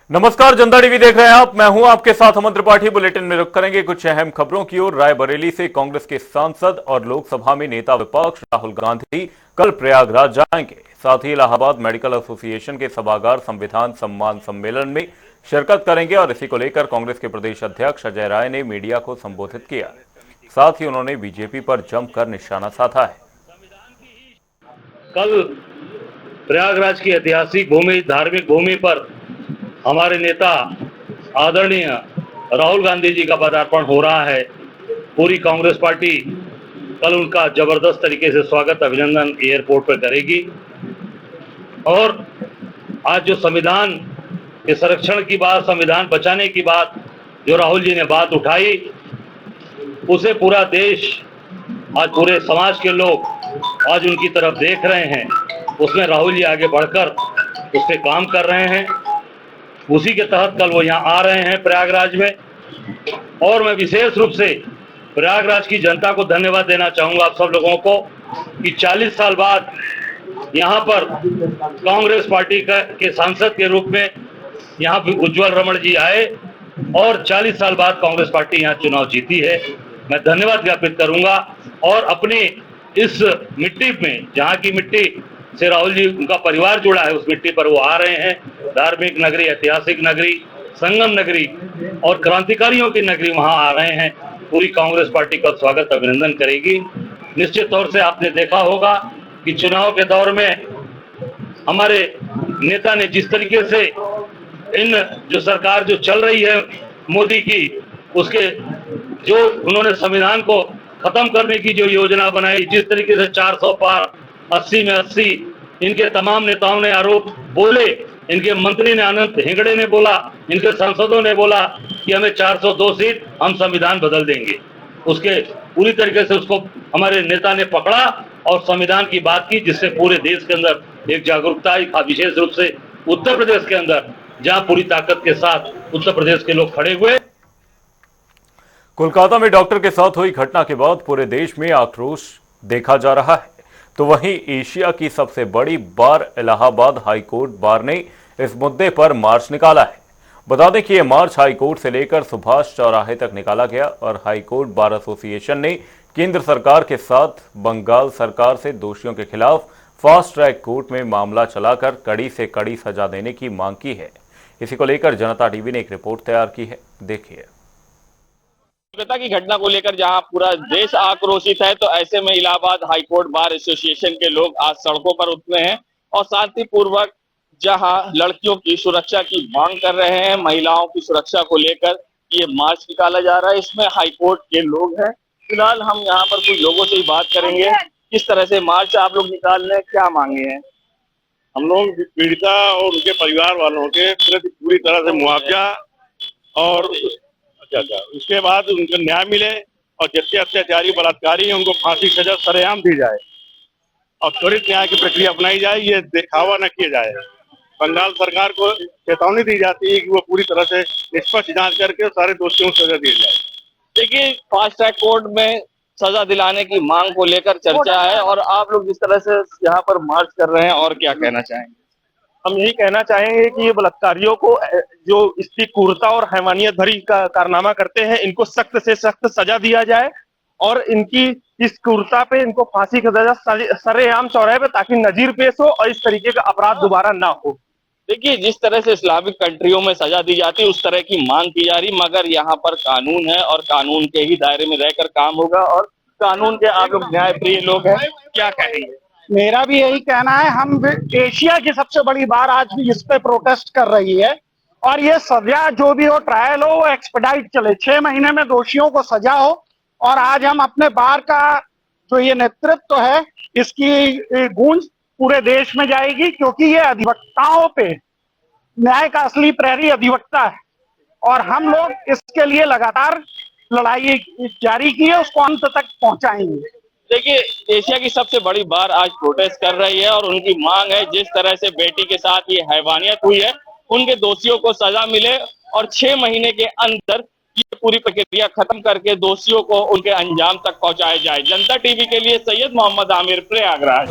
नमस्कार, जनता टीवी देख रहे हैं आप। मैं हूं आपके साथ अमन त्रिपाठी। बुलेटिन में रुक करेंगे कुछ अहम खबरों की ओर। रायबरेली से कांग्रेस के सांसद और लोकसभा में नेता विपक्ष राहुल गांधी कल प्रयागराज जाएंगे। साथ ही इलाहाबाद मेडिकल एसोसिएशन के सभागार संविधान सम्मान सम्मेलन में शिरकत करेंगे और इसी को लेकर कांग्रेस के प्रदेश अध्यक्ष अजय राय ने मीडिया को संबोधित किया। साथ ही उन्होंने बीजेपी पर जमकर निशाना साधा है। कल प्रयागराज की ऐतिहासिक भूमि, धार्मिक भूमि पर हमारे नेता आदरणीय राहुल गांधी जी का पदार्पण हो रहा है। पूरी कांग्रेस पार्टी कल उनका जबरदस्त तरीके से स्वागत, अभिनंदन एयरपोर्ट पर करेगी। और आज जो संविधान के संरक्षण की बात, संविधान बचाने की बात जो राहुल जी ने बात उठाई, उसे पूरा देश, आज पूरे समाज के लोग आज उनकी तरफ देख रहे हैं। उसमें राहुल जी आगे बढ़कर उस पर काम कर रहे हैं। उसी के तहत कल वो यहाँ आ रहे हैं प्रयागराज में। और मैं विशेष रूप से प्रयागराज की जनता को धन्यवाद देना चाहूंगा, आप सब लोगों को, कि 40 साल बाद यहाँ पर कांग्रेस पार्टी के सांसद के रूप में यहाँ पे उज्जवल रमण जी आए और 40 साल बाद कांग्रेस पार्टी यहाँ चुनाव जीती है। मैं धन्यवाद ज्ञापित करूंगा। और अपने इस मिट्टी में, जहाँ की मिट्टी से राहुल जी, उनका परिवार जुड़ा है, उस मिट्टी पर वो आ रहे हैं। धार्मिक नगरी, ऐतिहासिक नगरी, संगम नगरी और क्रांतिकारियों की नगरी वहां आ रहे हैं। पूरी कांग्रेस पार्टी का स्वागत, अभिनंदन करेगी। निश्चित तौर से आपने देखा होगा कि चुनाव के दौर में हमारे नेता ने जिस तरीके से इन जो सरकार जो चल रही है मोदी की, उसके जो उन्होंने संविधान को खत्म करने की जो योजना बनाई, जिस तरीके से 400 पार, 80 में 80, इनके तमाम नेताओं ने आरोप बोले, इनके मंत्री ने, अनंत हेगड़े ने बोला, इनके सांसदों ने बोला कि हमें 402 सीट, हम संविधान बदल देंगे। उसके पूरी तरीके से उसको हमारे नेता ने पकड़ा और संविधान की बात की, जिससे पूरे देश के अंदर एक जागरूकता आई। विशेष रूप से उत्तर प्रदेश के अंदर, जहां पूरी ताकत के साथ उत्तर प्रदेश के लोग खड़े हुए। कोलकाता में डॉक्टर के साथ हुई घटना के बाद पूरे देश में आक्रोश देखा जा रहा है, तो वहीं एशिया की सबसे बड़ी बार इलाहाबाद हाईकोर्ट बार ने इस मुद्दे पर मार्च निकाला है। बता दें कि यह मार्च हाईकोर्ट से लेकर सुभाष चौराहे तक निकाला गया और हाईकोर्ट बार एसोसिएशन ने केंद्र सरकार के साथ बंगाल सरकार से दोषियों के खिलाफ फास्ट ट्रैक कोर्ट में मामला चलाकर कड़ी से कड़ी सजा देने की मांग की है। इसी को लेकर जनता टीवी ने एक रिपोर्ट तैयार की है, देखिए। कोलकाता की घटना को लेकर जहां पूरा देश आक्रोशित है, तो ऐसे में इलाहाबाद हाईकोर्ट बार एसोसिएशन के लोग आज सड़कों पर उतरे हैं और शांतिपूर्वक जहां लड़कियों की सुरक्षा की मांग कर रहे हैं, महिलाओं की सुरक्षा को लेकर ये मार्च निकाला जा रहा है। इसमें हाईकोर्ट के लोग हैं। फिलहाल हम यहाँ पर कुछ लोगों से ही बात करेंगे। किस तरह से मार्च आप लोग निकाल रहे हैं, क्या मांगे हैं? हम लोग पीड़िता और उनके परिवार वालों के प्रति पूरी तरह से मुआवजा और उसके बाद उनको न्याय मिले और जितने अत्याचारी बलात्कारी हैं उनको फांसी की सजा सरेआम दी जाए और त्वरित न्याय की प्रक्रिया अपनाई जाए। ये दिखावा न किया जाए। बंगाल सरकार को चेतावनी दी जाती है कि वो पूरी तरह से निष्पक्ष जांच करके सारे दोषियों को सजा दी जाए। देखिए, फास्ट ट्रैक कोर्ट में सजा दिलाने की मांग को लेकर चर्चा है और आप लोग जिस तरह से यहाँ पर मार्च कर रहे हैं, और क्या कहना चाहेंगे? हम यही कहना चाहेंगे कि ये बलात्कारियों को, जो इसकी क्रूरता और हैवानियत भरी का कारनामा करते हैं, इनको सख्त से सख्त सजा दिया जाए और इनकी इस क्रूरता पे इनको फांसी की सजा सरेआम चौराहे पे, ताकि नजीर पेश हो और इस तरीके का अपराध दोबारा ना हो। देखिए, जिस तरह से इस्लामिक कंट्रियों में सजा दी जाती है, उस तरह की मांग की जा रही, मगर यहाँ पर कानून है और कानून के ही दायरे में रहकर काम होगा। और कानून के आप लोग न्याय प्रिय लोग हैं, क्या कहेंगे? मेरा भी यही कहना है। हम एशिया की सबसे बड़ी बार आज भी इस पे प्रोटेस्ट कर रही है और ये सजा जो भी हो, ट्रायल हो, वो एक्सपेडाइट चले, 6 महीने में दोषियों को सजा हो। और आज हम अपने बार का जो ये नेतृत्व है, इसकी गूंज पूरे देश में जाएगी, क्योंकि ये अधिवक्ताओं पे न्याय का असली प्रहरी अधिवक्ता है और हम लोग इसके लिए लगातार लड़ाई जारी की है, उसको अंत तक पहुंचाएंगे। देखिए, एशिया की सबसे बड़ी बार आज प्रोटेस्ट कर रही है और उनकी मांग है, जिस तरह से बेटी के साथ ये हैवानियत हुई है, उनके दोषियों को सजा मिले और 6 महीने के अंदर ये पूरी प्रक्रिया खत्म करके दोषियों को उनके अंजाम तक पहुंचाया जाए। जनता टीवी के लिए सैयद मोहम्मद आमिर, प्रयागराज।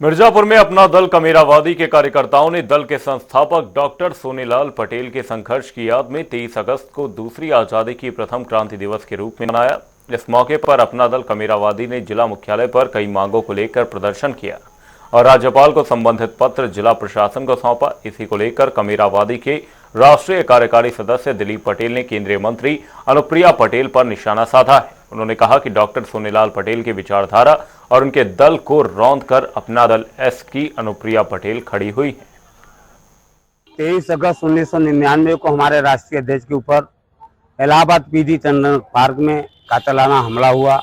मिर्जापुर में अपना दल कमेरावादी के कार्यकर्ताओं ने दल के संस्थापक डॉक्टर सोनेलाल पटेल के संघर्ष की याद में 23 अगस्त को दूसरी आजादी की प्रथम क्रांति दिवस के रूप में मनाया। इस मौके पर अपना दल कमेरावादी ने जिला मुख्यालय पर कई मांगों को लेकर प्रदर्शन किया और राज्यपाल को संबंधित पत्र जिला प्रशासन को सौंपा। इसी को लेकर कमेरावादी के राष्ट्रीय कार्यकारी सदस्य दिलीप पटेल ने केंद्रीय मंत्री अनुप्रिया पटेल पर निशाना साधा है। उन्होंने कहा कि डॉक्टर सोनेलाल पटेल की विचारधारा और उनके दल को रौंद कर अपना दल एस की अनुप्रिया पटेल खड़ी हुई है। 23 अगस्त 1999 को हमारे राष्ट्रीय अध्यक्ष के ऊपर इलाहाबाद पीडी टंडन पार्क में कातिलाना हमला हुआ।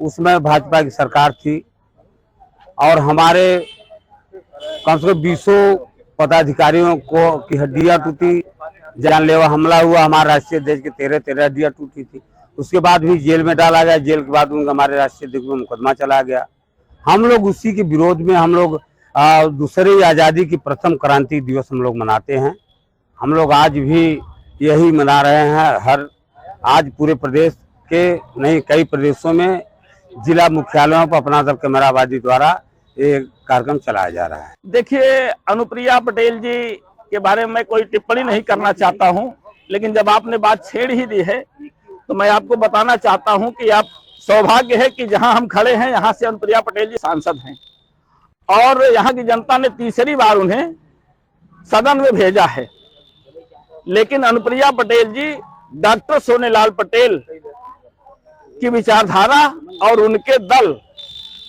उसमें भाजपा की सरकार थी और हमारे कम से कम 20 पदाधिकारियों को की हड्डियां टूटी, जानलेवा हमला हुआ। हमारे राष्ट्रीय अध्यक्ष की 13 हड्डियां टूटी थी। उसके बाद भी जेल में डाला गया। जेल के बाद उनका हमारे राष्ट्रीय अध्यक्ष में मुकदमा चला गया। हम लोग उसी के विरोध में हम लोग दूसरी आज़ादी की प्रथम क्रांति दिवस हम लोग मनाते हैं। हम लोग आज भी यही मना रहे हैं। आज पूरे प्रदेश के नहीं कई प्रदेशों में जिला मुख्यालयों पर अपना दल कमेरावादी द्वारा एक कार्यक्रम चलाया जा रहा है। देखिए, अनुप्रिया पटेल जी के बारे में कोई टिप्पणी नहीं करना चाहता हूं, लेकिन जब आपने बात छेड़ ही दी है तो मैं आपको बताना चाहता हूं कि आप सौभाग्य है कि जहां हम खड़े हैं यहां से अनुप्रिया पटेल जी सांसद हैं और यहां की जनता ने तीसरी बार उन्हें सदन में भेजा है। लेकिन अनुप्रिया पटेल जी डॉक्टर सोनेलाल पटेल की विचारधारा और उनके दल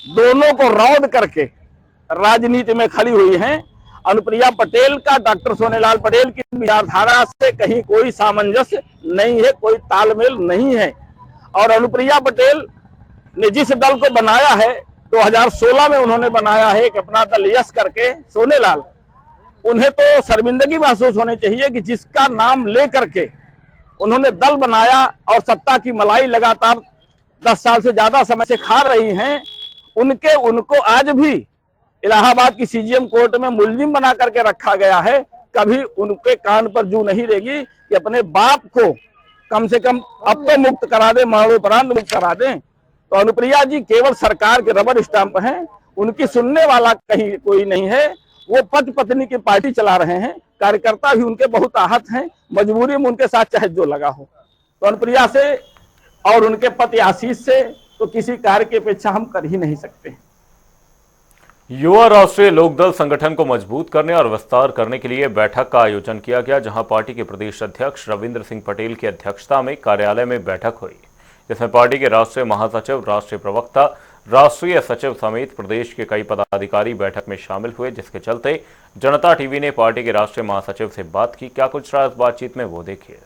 दोनों को रौंद करके राजनीति में खड़ी हुई हैं। अनुप्रिया पटेल का डॉक्टर सोनेलाल पटेल की विचारधारा से कहीं कोई सामंजस्य नहीं है, कोई तालमेल नहीं है। और अनुप्रिया पटेल ने जिस दल को बनाया है 2016 में उन्होंने बनाया है एक अपना दल यश करके सोनेलाल, उन्हें तो शर्मिंदगी महसूस होनी चाहिए कि जिसका नाम ले करके उन्होंने दल बनाया और सत्ता की मलाई लगातार 10 साल से ज्यादा समय से खा रही हैं, उनको आज भी इलाहाबाद की सीजीएम कोर्ट में मुलजिम बना करके रखा गया है। कभी उनके कान पर जू नहीं रहेगी कि अपने बाप को कम से कम अब तो मुक्त करा दें, मरणोपरांत मुक्त करा दें। तो अनुप्रिया जी केवल सरकार के रबर स्टाम्प हैं, उनकी सुनने वाला कहीं कोई नहीं है। वो पति पत्नी की पार्टी चला रहे हैं, कार्यकर्ता भी उनके बहुत आहत हैं, मजबूरी में उनके साथ चाहे जो लगा हो। तो अनुप्रिया से और उनके पति आशीष से तो किसी कार्य की अपेक्षा हम कर ही नहीं सकते। युवा राष्ट्रीय लोकदल संगठन को मजबूत करने और विस्तार करने के लिए बैठक का आयोजन किया गया, जहां पार्टी के प्रदेश अध्यक्ष रविंद्र सिंह पटेल की अध्यक्षता में कार्यालय में बैठक हुई, जिसमें पार्टी के राष्ट्रीय महासचिव, राष्ट्रीय प्रवक्ता, राष्ट्रीय सचिव समेत प्रदेश के कई पदाधिकारी बैठक में शामिल हुए। जिसके चलते जनता टीवी ने पार्टी के राष्ट्रीय महासचिव से बात की। क्या कुछ रहा इस बातचीत में, वो देखिए।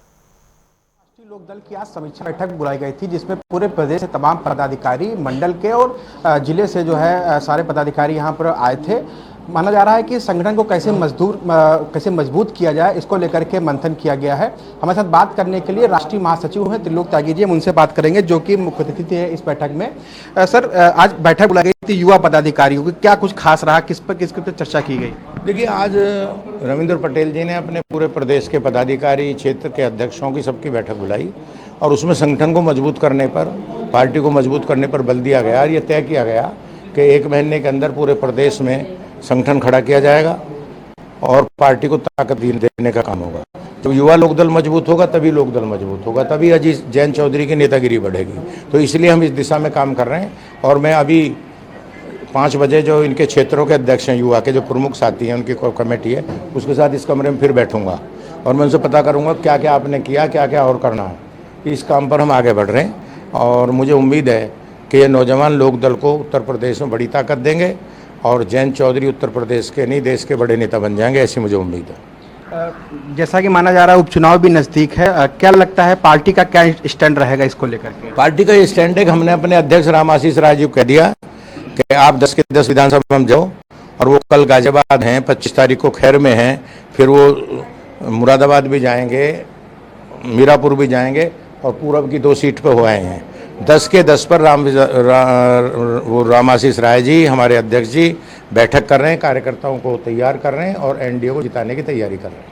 लोकदल की आज समीक्षा बैठक बुलाई गई थी, जिसमें पूरे प्रदेश से तमाम पदाधिकारी, मंडल के और जिले से जो है सारे पदाधिकारी यहां पर आए थे। माना जा रहा है कि संगठन को कैसे मजबूत किया जाए, इसको लेकर के मंथन किया गया है। हमारे साथ बात करने के लिए राष्ट्रीय महासचिव हैं त्रिलोक त्यागी जी, हम उनसे बात करेंगे जो कि मुख्य अतिथि है इस बैठक में। सर, आज बैठक बुलाई गई थी युवा पदाधिकारियों की, क्या कुछ खास रहा, किस पर चर्चा की गई? देखिए, आज रविंद्र पटेल जी ने अपने पूरे प्रदेश के पदाधिकारी, क्षेत्र के अध्यक्षों की सबकी बैठक बुलाई और उसमें संगठन को मजबूत करने पर, पार्टी को मजबूत करने पर बल दिया गया और ये तय किया गया कि 1 महीने के अंदर पूरे प्रदेश में संगठन खड़ा किया जाएगा और पार्टी को ताकत देने का काम होगा। जब युवा लोकदल मजबूत होगा तभी लोकदल मजबूत होगा, तभी अजीत जैन चौधरी की नेतागिरी बढ़ेगी। तो इसलिए हम इस दिशा में काम कर रहे हैं और मैं अभी 5 बजे जो इनके क्षेत्रों के अध्यक्ष हैं, युवा के जो प्रमुख साथी हैं, उनकी कमेटी है, उसके साथ इस कमरे में फिर बैठूंगा और मैं उनसे पता करूंगा क्या क्या आपने किया, क्या क्या और करना है। इस काम पर हम आगे बढ़ रहे हैं और मुझे उम्मीद है कि ये नौजवान लोकदल को उत्तर प्रदेश में बड़ी ताकत देंगे और जैन चौधरी उत्तर प्रदेश के नहीं देश के बड़े नेता बन जाएंगे, ऐसी मुझे उम्मीद है। जैसा कि माना जा रहा है उपचुनाव भी नजदीक है, क्या लगता है पार्टी का क्या स्टैंड रहेगा इसको लेकर के? पार्टी का ये स्टैंड है कि हमने अपने अध्यक्ष राम आशीष राय जी को कह दिया कि आप 10 के 10 विधानसभा में जाओ और वो कल गाजियाबाद हैं, 25 तारीख को खैर में हैं, फिर वो मुरादाबाद भी जाएंगे, मीरापुर भी जाएंगे और पूरब की 2 सीट पे हो आए हैं। 10 के 10 पर राम आशीष राय जी, हमारे अध्यक्ष जी बैठक कर रहे हैं, कार्यकर्ताओं को तैयार कर रहे हैं और एनडीए को जिताने की तैयारी कर रहे हैं।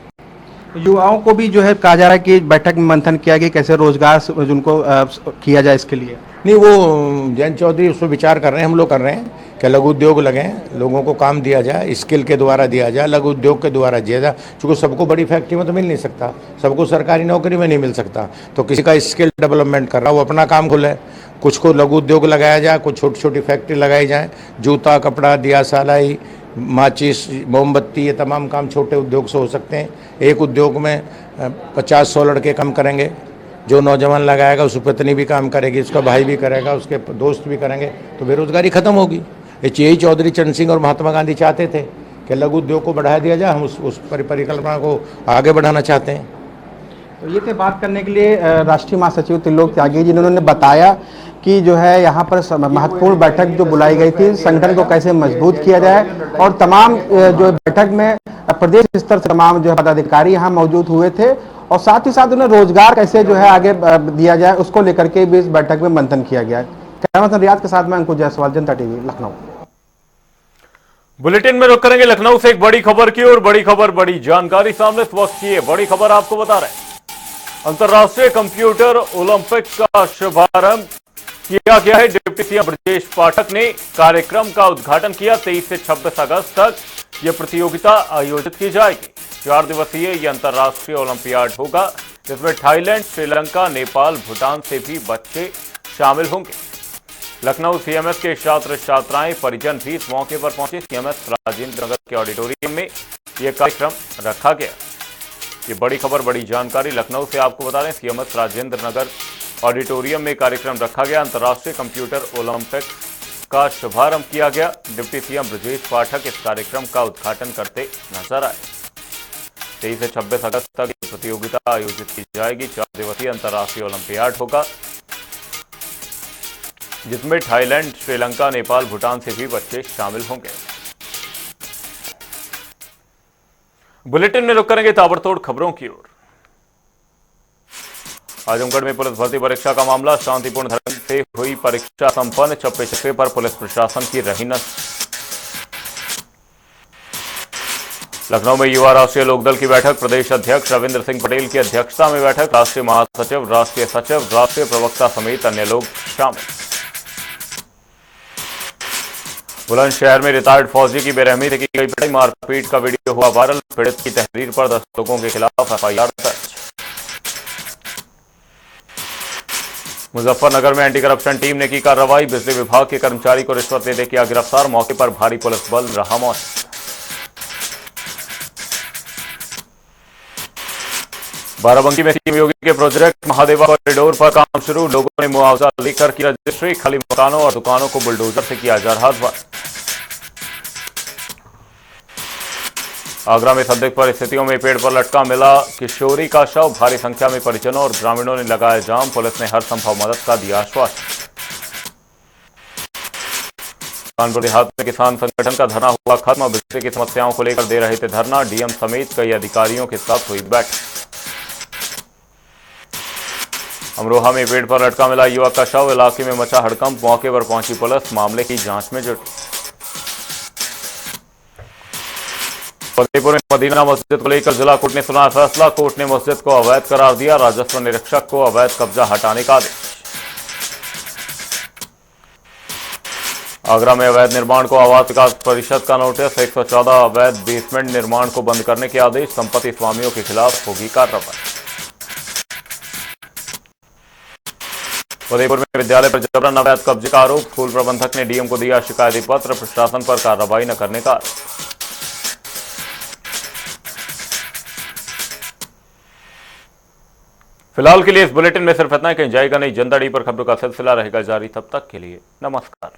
युवाओं को भी जो है कहा जा रहा है कि बैठक में मंथन किया गया कैसे रोजगार उनको किया जाए इसके लिए। नहीं, वो जयंत चौधरी उस पर विचार कर रहे हैं, हम लोग कर रहे हैं कि लघु उद्योग लगें, लोगों को काम दिया जाए, स्किल के द्वारा दिया जाए, लघु उद्योग के द्वारा दिया जाए, क्योंकि सबको बड़ी फैक्ट्री में तो मिल नहीं सकता, सबको सरकारी नौकरी में नहीं मिल सकता, तो किसी का स्किल डेवलपमेंट कर रहा है वो अपना काम खोले, कुछ को लघु उद्योग लगाया जाए, कुछ छोटी छोटी फैक्ट्री लगाई जाए, जूता कपड़ा दिया सालाई माचिस मोमबत्ती ये तमाम काम छोटे उद्योग से हो सकते हैं। एक उद्योग में 50-100 लड़के काम करेंगे, जो नौजवान लगाएगा उस पत्नी भी काम करेगी, उसका भाई भी करेगा, उसके दोस्त भी करेंगे, तो बेरोजगारी खत्म होगी। यही चौधरी चरण सिंह और महात्मा गांधी चाहते थे कि लघु उद्योग को बढ़ा दिया जाए, हम उस परिकल्पना को आगे बढ़ाना चाहते हैं। तो ये थे बात करने के लिए राष्ट्रीय महासचिव त्रिलोक त्यागी जी, जिन्होंने बताया कि जो है यहाँ पर महत्वपूर्ण बैठक जो बुलाई गई थी, संगठन को कैसे मजबूत किया जाए, और तमाम जो बैठक में प्रदेश स्तर से तमाम जो है पदाधिकारी यहाँ मौजूद हुए थे, और साथ ही साथ उन्हें रोजगार कैसे जो है आगे दिया जाए उसको लेकर के भी इस बैठक में मंथन किया गया। कैमरामैन रियाज के साथ में अंकुश जायसवाल, जनता टीवी, लखनऊ। बुलेटिन में रुक करेंगे लखनऊ से एक बड़ी खबर की और बड़ी खबर बड़ी जानकारी सामने इस वक्त की है। बड़ी खबर आपको बता रहे हैं, अंतर्राष्ट्रीय कंप्यूटर ओलंपिक का शुभारंभ किया गया है। डिप्टी सीएम ब्रजेश पाठक ने कार्यक्रम का उद्घाटन किया। 23 से 26 अगस्त तक यह प्रतियोगिता आयोजित की जाएगी। 4 दिवसीय यह अंतर्राष्ट्रीय ओलंपियाड होगा, जिसमें थाईलैंड, श्रीलंका, नेपाल, भूटान से भी बच्चे शामिल होंगे। लखनऊ सीएमएस के छात्र छात्राएं परिजन भी इस मौके पर पहुंचे। सीएमएस राजेंद्र नगर के ऑडिटोरियम में यह कार्यक्रम रखा गया। ये बड़ी खबर बड़ी जानकारी लखनऊ से आपको बता रहे हैं। सीएमएस राजेंद्र नगर ऑडिटोरियम में कार्यक्रम रखा गया। अंतर्राष्ट्रीय कंप्यूटर ओलंपिक का शुभारंभ किया गया। डिप्टी सीएम ब्रजेश पाठक इस कार्यक्रम का उद्घाटन करते नजर आए। 23 से 26 अगस्त तक प्रतियोगिता आयोजित की जाएगी। 4 दिवसीय अंतर्राष्ट्रीय ओलंपियाड होगा, जिसमें थाईलैंड, श्रीलंका, नेपाल, भूटान से भी बच्चे शामिल होंगे। बुलेटिन में रुक करेंगे ताबड़तोड़ खबरों की ओर। आजमगढ़ में पुलिस भर्ती परीक्षा का मामला, शांतिपूर्ण ढंग से हुई परीक्षा संपन्न। चप्पे चप्पे पर पुलिस प्रशासन की रही नजर। लखनऊ में युवा राष्ट्रीय लोकदल की बैठक, प्रदेश अध्यक्ष रविंद्र सिंह पटेल की अध्यक्षता में बैठक। राष्ट्रीय महासचिव, राष्ट्रीय सचिव, राष्ट्रीय प्रवक्ता समेत अन्य लोग शामिल। बुलंदशहर में रिटायर्ड फौजी की बेरहमी से की गई पिटाई, मारपीट का वीडियो हुआ वायरल। पीड़ित की तहरीर पर 10 लोगों के खिलाफ एफआईआर दर्ज। मुजफ्फरनगर में एंटी करप्शन टीम ने की कार्रवाई, बिजली विभाग के कर्मचारी को रिश्वत लेते किया गिरफ्तार। मौके पर भारी पुलिस बल रहा मौजूद। बाराबंकी में सीएम योगी के प्रोजेक्ट महादेवा कॉरिडोर पर काम शुरू, लोगों ने मुआवजा लेकर की रजिस्ट्री। खाली मकानों और दुकानों को बुलडोजर से किया जा रहा ध्वस्त। आगरा में संदिग्ध परिस्थितियों में पेड़ पर लटका मिला किशोरी का शव, भारी संख्या में परिजनों और ग्रामीणों ने लगाया जाम। पुलिस ने हर संभव मदद का दिया आश्वासन। कानपुर देहात में किसान संगठन का धरना हुआ खत्म, बिजली की समस्याओं को लेकर दे रहे थे धरना। डीएम समेत कई अधिकारियों के साथ हुई बैठक। अमरोहा में पेड़ पर लटका मिला युवक का शव, इलाके में मचा हड़कंप। मौके पर पहुंची पुलिस मामले की जांच में जुटी। फतेहपुर में मदीना मस्जिद को लेकर जिला कोर्ट ने सुना फैसला, कोर्ट ने मस्जिद को अवैध करार दिया। राजस्व निरीक्षक को अवैध कब्जा हटाने का आदेश। आगरा में अवैध निर्माण को आवास विकास परिषद का नोटिस, 114 अवैध बेसमेंट निर्माण को बंद करने के आदेश। संपत्ति स्वामियों के खिलाफ होगी कार्रवाई। फतेहपुर में विद्यालय पर जबरन अवैध कब्जे का आरोप, स्कूल प्रबंधक ने डीएम को दिया शिकायती पत्र, प्रशासन पर कार्रवाई न करने का आरोप। फिलहाल के लिए इस बुलेटिन में सिर्फ इतना ही। कहीं जाएगा नहीं, जनता टीवी पर खबरों का सिलसिला रहेगा जारी। तब तक के लिए नमस्कार।